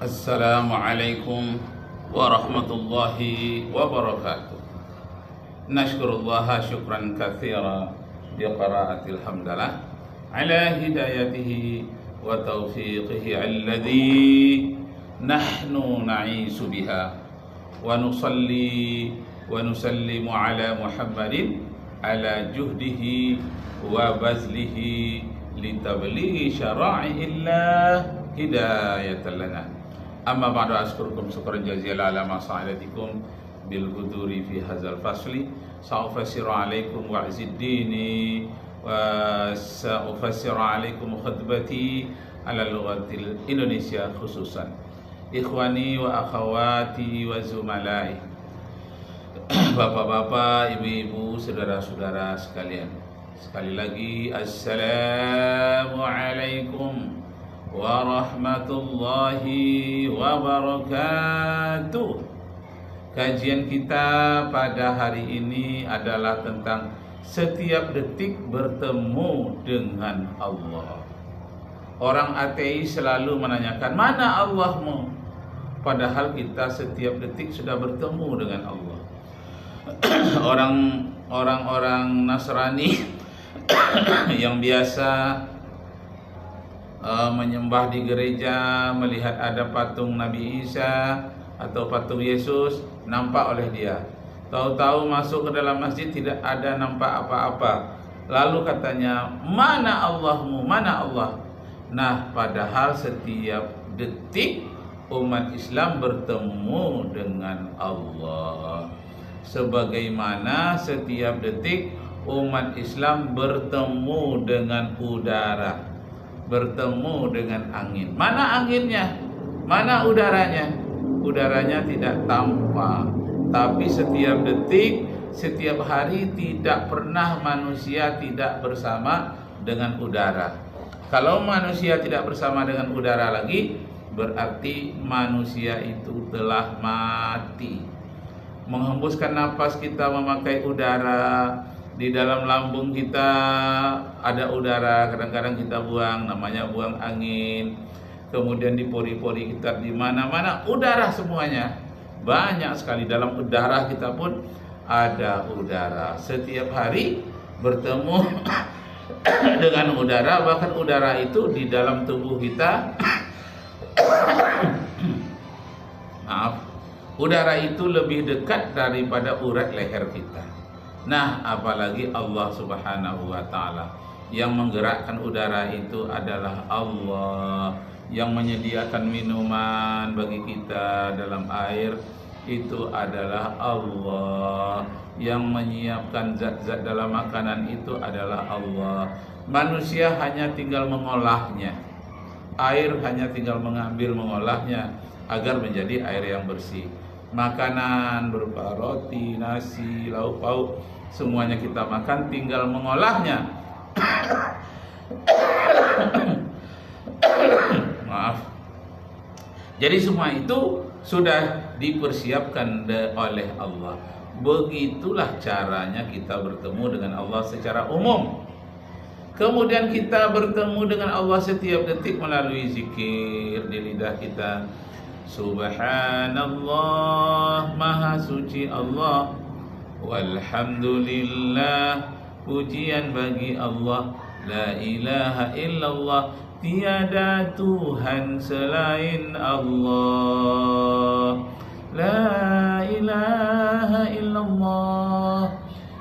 Assalamualaikum warahmatullahi wabarakatuh. Nashkurullaha syukran katsira biqiraatil hamdalah ala hidayatihi wa taufiqihi alladhi nahnu na'isu biha wa nusalli wa nusallimu ala Muhammadin ala juhdihi wa bazlihi litablighi syara'illah hidayatan lana. Amma ba'du, askurukum syukran jazilan ala masa'ilatikum bil huduri fi hadzal fasli. Sa'ufassiru alaikum wa'ziddini wa sa'ufassiru alaikum khutbati ala lughatil Indonesia khususan. Ikhwani wa akhawati wa zumalai, bapak-bapak, ibu-ibu, saudara-saudara sekalian, sekali lagi assalamualaikum warahmatullahi wabarakatuh. Kajian kita pada hari ini adalah tentang setiap detik bertemu dengan Allah. Orang ateis selalu menanyakan, mana Allahmu? Padahal kita setiap detik sudah bertemu dengan Allah. Orang-orang Nasrani yang biasa menyembah di gereja, melihat ada patung Nabi Isa atau patung Yesus, nampak oleh dia. Tahu-tahu masuk ke dalam masjid tidak ada nampak apa-apa. Lalu katanya, mana Allahmu? Mana Allah? Nah, padahal setiap detik umat Islam bertemu dengan Allah. Sebagaimana setiap detik umat Islam bertemu dengan udara, bertemu dengan angin. Mana anginnya? Mana udaranya? Udaranya tidak tampak. Tapi setiap detik, setiap hari tidak pernah manusia tidak bersama dengan udara. Kalau manusia tidak bersama dengan udara lagi, berarti manusia itu telah mati. Menghembuskan napas kita memakai udara. Di dalam lambung kita ada udara, kadang-kadang kita buang, namanya buang angin. Kemudian di pori-pori kita, di mana-mana udara semuanya. Banyak sekali dalam udara kita pun ada udara. Setiap hari bertemu dengan udara, bahkan udara itu di dalam tubuh kita udara itu lebih dekat daripada urat leher kita. Nah, apalagi Allah Subhanahu wa ta'ala. Yang menggerakkan udara itu adalah Allah. Yang menyediakan minuman bagi kita dalam air itu adalah Allah. Yang menyiapkan zat-zat dalam makanan itu adalah Allah. Manusia hanya tinggal mengolahnya. Air hanya tinggal mengambil, mengolahnya agar menjadi air yang bersih. Makanan berupa roti, nasi, lauk pauk, semuanya kita makan, tinggal mengolahnya. Maaf. Jadi semua itu sudah dipersiapkan oleh Allah. Begitulah caranya kita bertemu dengan Allah secara umum. Kemudian kita bertemu dengan Allah setiap detik melalui zikir di lidah kita. Subhanallah, maha suci Allah. Walhamdulillah, pujian bagi Allah. La ilaha illallah, tiada Tuhan selain Allah. La ilaha illallah.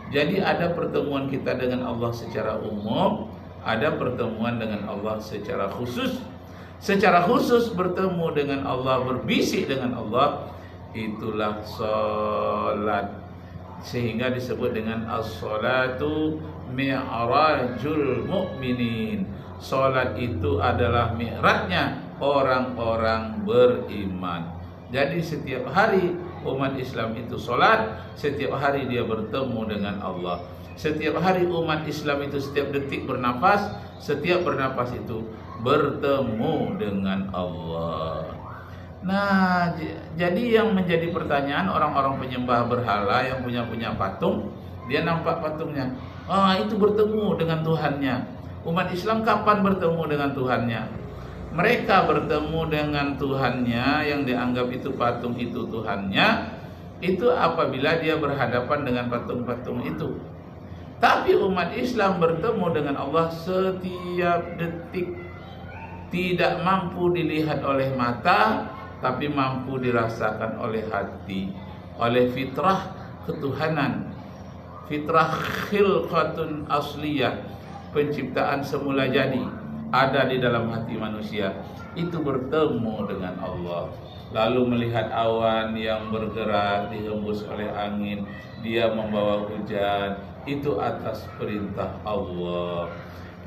Jadi ada pertemuan kita dengan Allah secara umum, ada pertemuan dengan Allah secara khusus. Secara khusus bertemu dengan Allah, berbisik dengan Allah, itulah salat. Sehingga disebut dengan as-salatu mi'rajul mu'minin. Salat itu adalah mi'rajnya orang-orang beriman. Jadi setiap hari umat Islam itu salat, setiap hari dia bertemu dengan Allah. Setiap hari umat Islam itu setiap detik bernapas, setiap bernapas itu bertemu dengan Allah. Nah, jadi yang menjadi pertanyaan orang-orang penyembah berhala yang punya patung, dia nampak patungnya. Itu bertemu dengan Tuhannya. Umat Islam kapan bertemu dengan Tuhannya? mereka bertemu dengan Tuhannya yang dianggap itu patung itu Tuhannya, itu apabila dia berhadapan dengan patung-patung itu. Tapi umat Islam bertemu dengan Allah setiap detik, tidak mampu dilihat oleh mata, tapi mampu dirasakan oleh hati, oleh fitrah ketuhanan, fitrah khilqatun asliyah, penciptaan semula jadi ada di dalam hati manusia. Itu bertemu dengan Allah, lalu melihat awan yang bergerak dihembus oleh angin, dia membawa hujan, itu atas perintah Allah.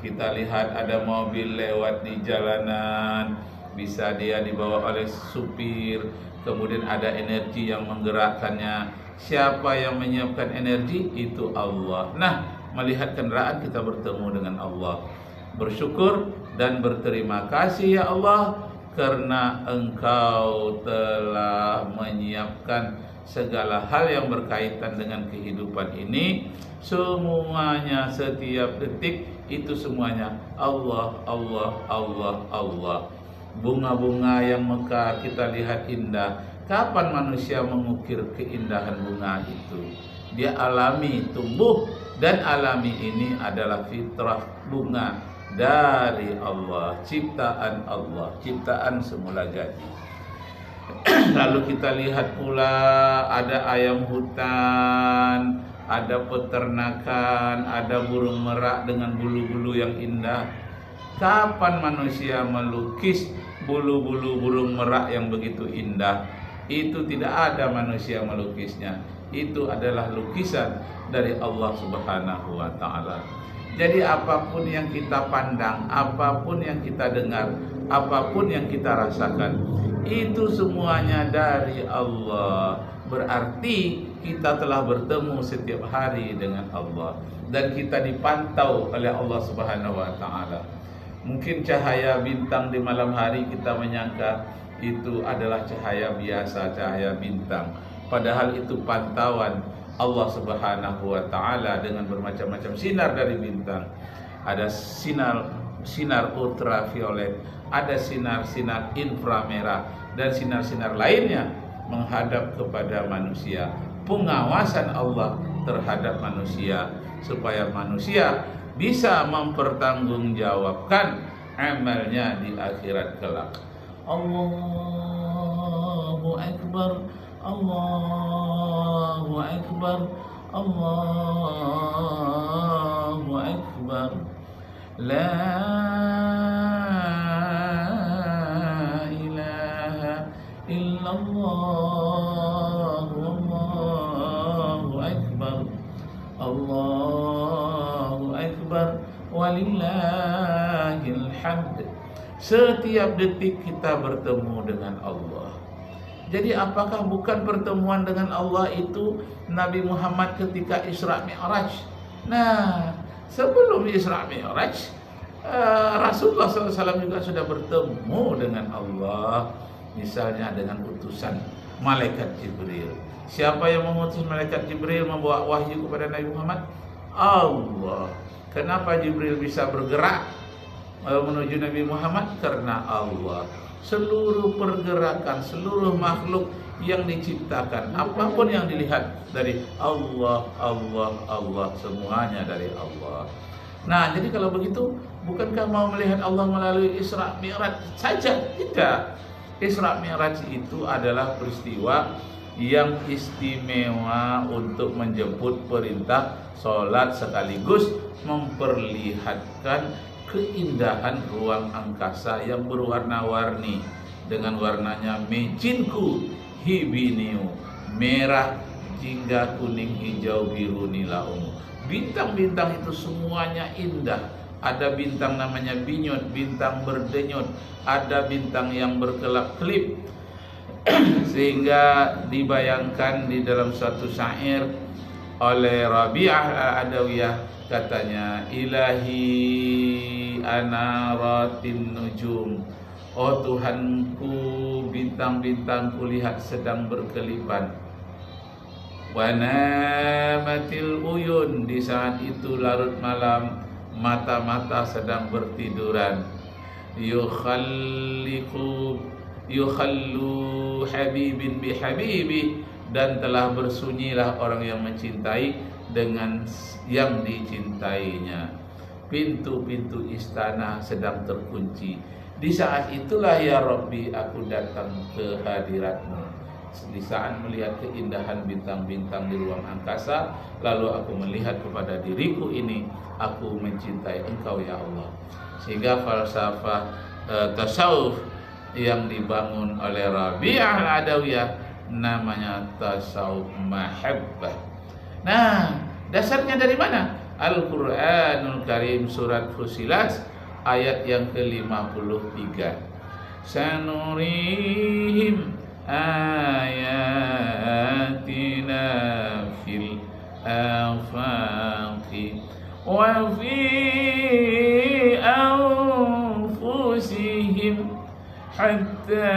Kita lihat ada mobil lewat di jalanan, bisa dia dibawa oleh supir, kemudian ada energi yang menggerakkannya. Siapa yang menyiapkan energi? Itu Allah. Nah, melihat kendaraan kita bertemu dengan Allah. Bersyukur dan berterima kasih ya Allah, karena Engkau telah menyiapkan segala hal yang berkaitan dengan kehidupan ini. Semuanya, setiap detik itu semuanya Allah, Allah, Allah, Allah. Bunga-bunga yang mekar kita lihat indah. Kapan manusia mengukir keindahan bunga itu? Dia alami, tumbuh, dan alami ini adalah fitrah bunga dari Allah, ciptaan Allah, ciptaan semula jadi. Lalu kita lihat pula ada ayam hutan, ada peternakan, ada burung merak dengan bulu-bulu yang indah. Kapan manusia melukis bulu-bulu burung merak yang begitu indah? Itu tidak ada manusia melukisnya. Itu adalah lukisan dari Allah Subhanahu wa Ta'ala. Jadi apapun yang kita pandang, apapun yang kita dengar, apapun yang kita rasakan, itu semuanya dari Allah. Berarti kita telah bertemu setiap hari dengan Allah, dan kita dipantau oleh Allah Subhanahu wa Ta'ala. Mungkin cahaya bintang di malam hari kita menyangka itu adalah cahaya biasa, cahaya bintang. Padahal itu pantauan Allah Subhanahu wa Ta'ala dengan bermacam-macam sinar dari bintang. Ada sinar ultraviolet, ada sinar-sinar inframerah, dan sinar-sinar lainnya menghadap kepada manusia. Pengawasan Allah terhadap manusia supaya manusia bisa mempertanggungjawabkan amalnya di akhirat kelak. Allahu Akbar, Allahu Akbar, Allahu Akbar. La ilaha illallah, Allahu Akbar, Allahu Akbar, walillahil hamd. Setiap detik kita bertemu dengan Allah. Jadi apakah bukan pertemuan dengan Allah itu Nabi Muhammad ketika Isra Mi'raj? Nah, sebelum Isra Mi'raj, Rasulullah SAW juga sudah bertemu dengan Allah. Misalnya dengan utusan Malaikat Jibril. Siapa yang mengutus Malaikat Jibril membawa wahyu kepada Nabi Muhammad? Allah. Kenapa Jibril bisa bergerak menuju Nabi Muhammad? Karena Allah. Seluruh pergerakan, seluruh makhluk yang diciptakan, apapun yang dilihat dari Allah, Allah, Allah, semuanya dari Allah. Nah, jadi kalau begitu, bukankah mau melihat Allah melalui Isra Mi'raj saja? Tidak. Isra Mi'raj itu adalah peristiwa yang istimewa untuk menjemput perintah sholat sekaligus memperlihatkan keindahan ruang angkasa yang berwarna-warni dengan warnanya mejinku hibiniu, merah, jingga, kuning, hijau, biru, nila, ungu. Bintang-bintang itu semuanya indah. Ada bintang namanya binyut, bintang berdenyut, ada bintang yang berkelap-kelip. Sehingga dibayangkan di dalam suatu syair oleh Rabi'ah Al-Adawiyah, katanya, ilahi anaratin nujum, oh Tuhanku, bintang-bintang kulihat sedang berkelipan. Wanamatil uyun, di saat itu larut malam, mata-mata sedang bertiduran. yukhallu habibin bihabibi, dan telah bersunyilah orang yang mencintai dengan yang dicintainya. Pintu-pintu istana sedang terkunci. Di saat itulah ya Rabbi aku datang ke hadiratmu. Di saat melihat keindahan bintang-bintang di ruang angkasa, lalu aku melihat kepada diriku ini, aku mencintai Engkau ya Allah. Sehingga falsafah tasawuf yang dibangun oleh Rabi'ah al-Adawiyah namanya tasawuf mahabbah. Nah, dasarnya dari mana? Al-Quranul Karim surat Fussilat ayat yang ke-53. Sanurihim ayatina fil afaqi wa fi anfusihim hatta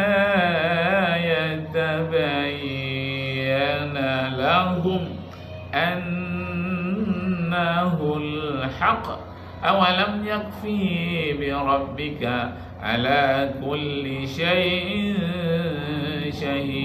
yatabayyana lahum annahul haqq awalam yakfi bi rabbika ala kulli syai'in syahid.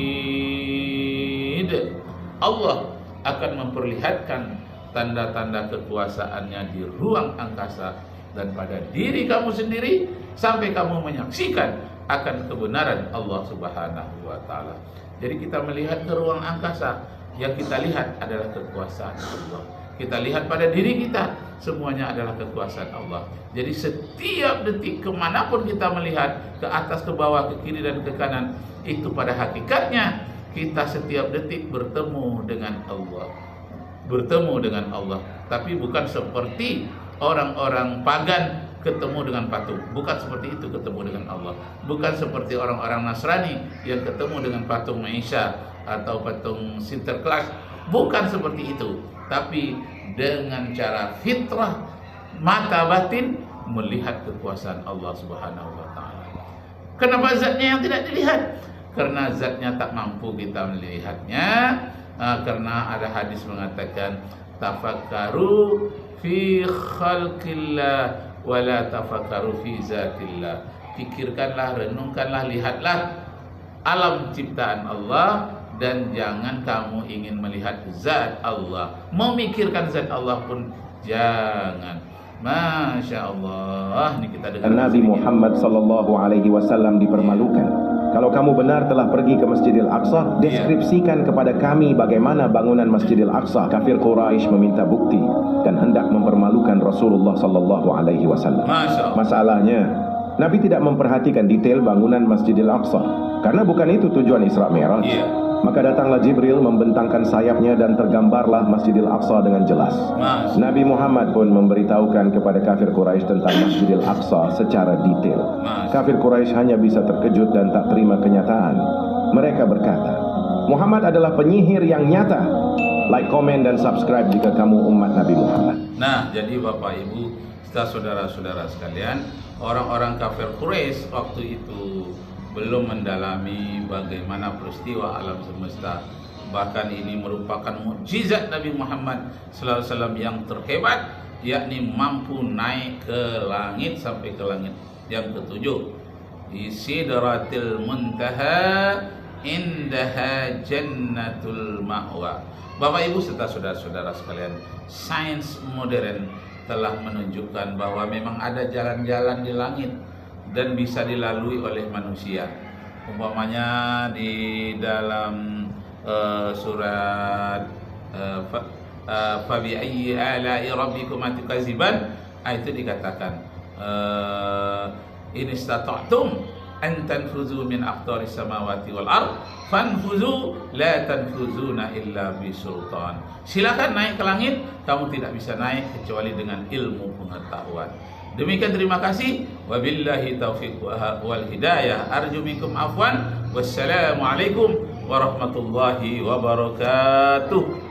Allah akan memperlihatkan tanda-tanda kekuasaannya di ruang angkasa dan pada diri kamu sendiri sampai kamu menyaksikan akan kebenaran Allah Subhanahu wa taala. Jadi kita melihat ke ruang angkasa, yang kita lihat adalah kekuasaan Allah. Kita lihat pada diri kita, semuanya adalah kekuasaan Allah. Jadi setiap detik kemanapun kita melihat, ke atas, ke bawah, ke kiri dan ke kanan, itu pada hakikatnya kita setiap detik bertemu dengan Allah. Bertemu dengan Allah. Tapi bukan seperti orang-orang pagan ketemu dengan patung. Bukan seperti itu ketemu dengan Allah. Bukan seperti orang-orang Nasrani yang ketemu dengan patung Maisha atau patung Sinterklas. Bukan seperti itu. Tapi dengan cara fitrah, mata batin melihat kekuasaan Allah Subhanahu wa taala. Kenapa zatnya yang tidak dilihat? Karena zatnya tak mampu kita melihatnya. Karena ada hadis mengatakan tafakkaru fi khalqillah wala tafakkaru fi zatillah. Pikirkanlah, renungkanlah, lihatlah alam ciptaan Allah dan jangan kamu ingin melihat zat Allah. Memikirkan zat Allah pun jangan. Masya Allah. Ini kita dengar Nabi Muhammad sallallahu alaihi wasallam dipermalukan. Kalau kamu benar telah pergi ke Masjidil Aqsa, deskripsikan kepada kami bagaimana bangunan Masjidil Aqsa. Kafir Quraisy meminta bukti dan hendak mempermalukan Rasulullah sallallahu alaihi wasallam. Masalahnya, Nabi tidak memperhatikan detail bangunan Masjidil Aqsa karena bukan itu tujuan Isra Mi'raj. Maka datanglah Jibril membentangkan sayapnya dan tergambarlah Masjidil Aqsa dengan jelas. Nabi Muhammad pun memberitahukan kepada kafir Quraisy tentang Masjidil Aqsa secara detail. Kafir Quraisy hanya bisa terkejut dan tak terima kenyataan. Mereka berkata, Muhammad adalah penyihir yang nyata. Like, komen, dan subscribe jika kamu umat Nabi Muhammad. Nah, jadi Bapak Ibu, saudara-saudara sekalian, orang-orang kafir Quraisy waktu itu belum mendalami bagaimana peristiwa alam semesta. Bahkan ini merupakan mukjizat Nabi Muhammad SAW yang terhebat, yakni mampu naik ke langit sampai ke langit yang ketujuh. Sidratil muntaha indaha jannatul ma'wa. Bapak Ibu serta saudara-saudara sekalian, sains modern telah menunjukkan bahwa memang ada jalan-jalan di langit dan bisa dilalui oleh manusia. Umpamanya di dalam surat fa bi ayyi ala'i rabbikuma tukadziban, itu dikatakan in istata'tum an tanfuzu min aqtaris samawati wal ard fanfuzu la tanfuzuna illa bisultan. Silakan naik ke langit, kamu tidak bisa naik kecuali dengan ilmu pengetahuan. Demikian, terima kasih. Wabillahi taufiq wal hidayah. Arju minkum afwan. Wassalamualaikum warahmatullahi wabarakatuh.